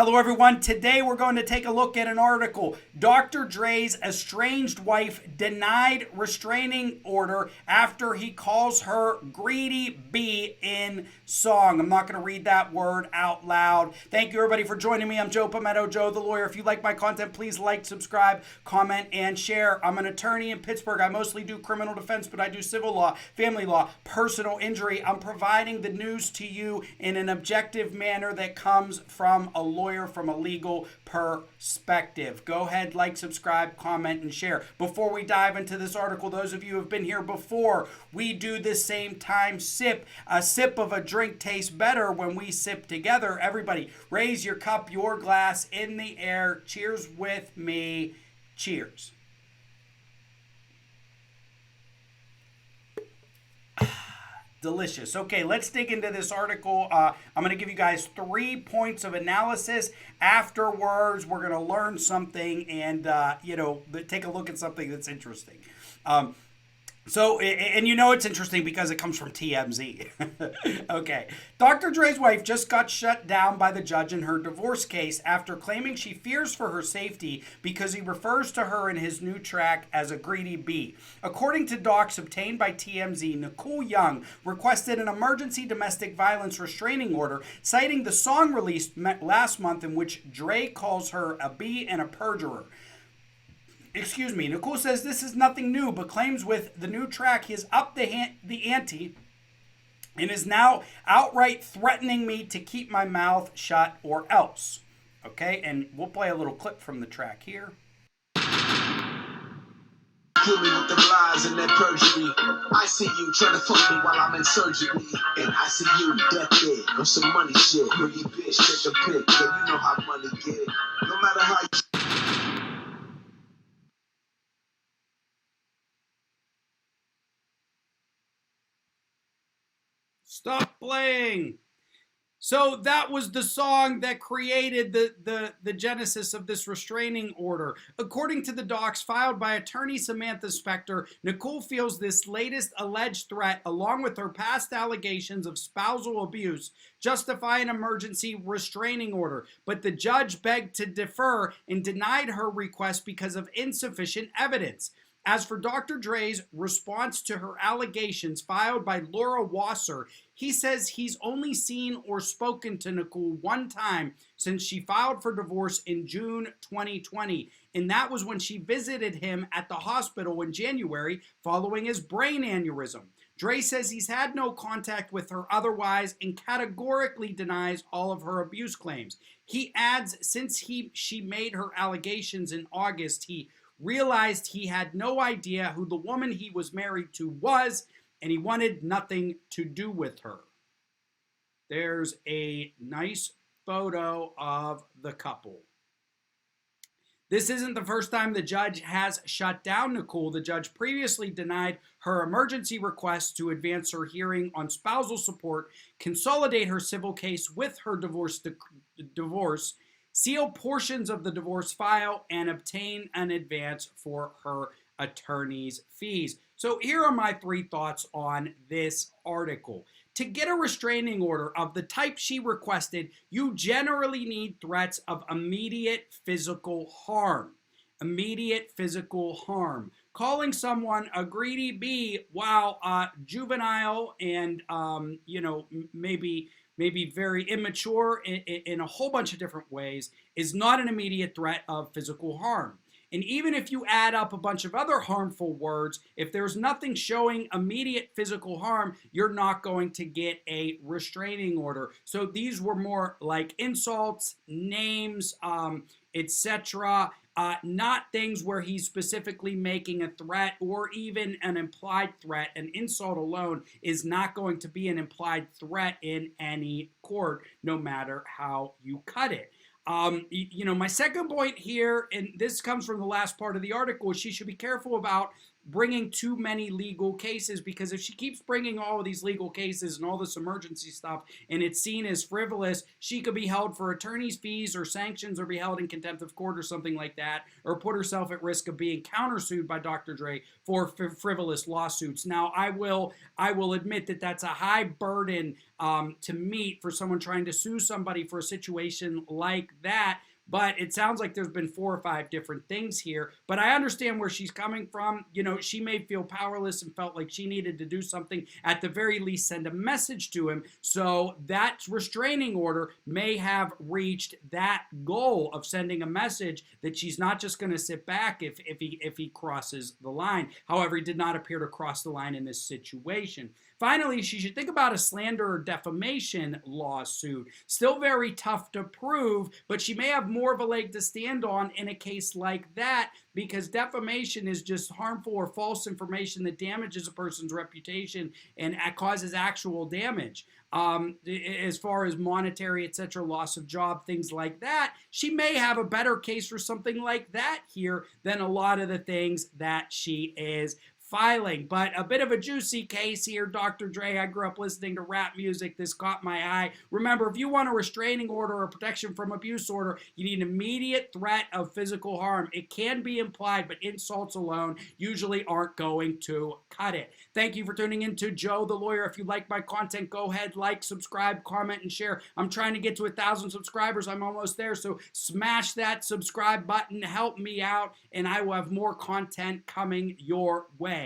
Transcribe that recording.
Hello, everyone. Today we're going to take a look at an article. Dr. Dre's estranged wife denied restraining order after he calls her greedy bee in song. I'm not going to read that word out loud. Thank you, everybody, for joining me. I'm Joe Pometto, Joe the Lawyer. If you like my content, please like, subscribe, comment, and share. I'm an attorney in Pittsburgh. I mostly do criminal defense, but I do civil law, family law, personal injury. I'm providing the news to you in an objective manner that comes from a lawyer, from a legal perspective. Go ahead, like, subscribe, comment, and share. Before we dive into this article, those of you who have been here before, we do the same time sip. A sip of a drink tastes better when we sip together. Everybody, raise your cup, your glass in the air. Cheers with me. Cheers. Delicious. Okay, let's dig into this article. I'm going to give you guys 3 points of analysis. Afterwards, we're going to learn something and, take a look at something that's interesting. It's interesting because it comes from TMZ. Okay. Dr. Dre's wife just got shut down by the judge in her divorce case after claiming she fears for her safety because he refers to her in his new track as a greedy bee. According to docs obtained by TMZ, Nicole Young requested an emergency domestic violence restraining order, citing the song released last month in which Dre calls her a bee and a perjurer. Nicole says this is nothing new, but claims with the new track he has upped the ante and is now outright threatening me to keep my mouth shut or else. Okay, and we'll play a little clip from the track here. Kill me with the lies and that perjury. I see you trying to fuck me while I'm in surgery. And I see you deathbed on some money shit. Pretty bitch, take a pic. Yeah, you know how money get. No matter how you... Stop playing. So that was the song that created the genesis of this restraining order. According to the docs filed by attorney Samantha Spector, Nicole feels this latest alleged threat, along with her past allegations of spousal abuse, justify an emergency restraining order. But the judge begged to defer and denied her request because of insufficient evidence. As for Dr. Dre's response to her allegations filed by Laura Wasser, he says he's only seen or spoken to Nicole one time since she filed for divorce in June 2020, and that was when she visited him at the hospital in January following his brain aneurysm. Dre says he's had no contact with her otherwise and categorically denies all of her abuse claims. He adds since she made her allegations in August, he realized he had no idea who the woman he was married to was, and he wanted nothing to do with her. There's a nice photo of the couple. This isn't the first time the judge has shut down Nicole. The judge previously denied her emergency request to advance her hearing on spousal support, consolidate her civil case with her divorce, seal portions of the divorce file, and obtain an advance for her attorney's fees. So here are my 3 thoughts on this article. To get a restraining order of the type she requested, you generally need threats of immediate physical harm. Immediate physical harm. Calling someone a greedy bee while juvenile and, maybe very immature in a whole bunch of different ways is not an immediate threat of physical harm. And even if you add up a bunch of other harmful words, if there's nothing showing immediate physical harm, you're not going to get a restraining order. So these were more like insults, names, etc., not things where he's specifically making a threat or even an implied threat. An insult alone is not going to be an implied threat in any court, no matter how you cut it. My second point here, and this comes from the last part of the article, is she should be careful about bringing too many legal cases, because if she keeps bringing all of these legal cases and all this emergency stuff and it's seen as frivolous, she could be held for attorney's fees or sanctions or be held in contempt of court or something like that, or put herself at risk of being countersued by Dr. Dre for frivolous lawsuits. Now, I will admit that that's a high burden to meet for someone trying to sue somebody for a situation like that. But it sounds like there's been 4 or 5 different things here. But I understand where she's coming from. You know, she may feel powerless and felt like she needed to do something, at the very least send a message to him. So that restraining order may have reached that goal of sending a message that she's not just going to sit back if he crosses the line. However, he did not appear to cross the line in this situation. Finally, she should think about a slander or defamation lawsuit. Still very tough to prove, but she may have more of a leg to stand on in a case like that, because defamation is just harmful or false information that damages a person's reputation and causes actual damage. As far as monetary, etc., loss of job, things like that, she may have a better case for something like that here than a lot of the things that she is filing. But a bit of a juicy case here. Dr. Dre, I grew up listening to rap music. This caught my eye. Remember, if you want a restraining order or protection from abuse order, you need immediate threat of physical harm. It can be implied, but insults alone usually aren't going to cut it. Thank you for tuning in to Joe the Lawyer. If you like my content, go ahead, like, subscribe, comment, and share. I'm trying to get to 1,000 subscribers. I'm almost there, so smash that subscribe button. Help me out, and I will have more content coming your way.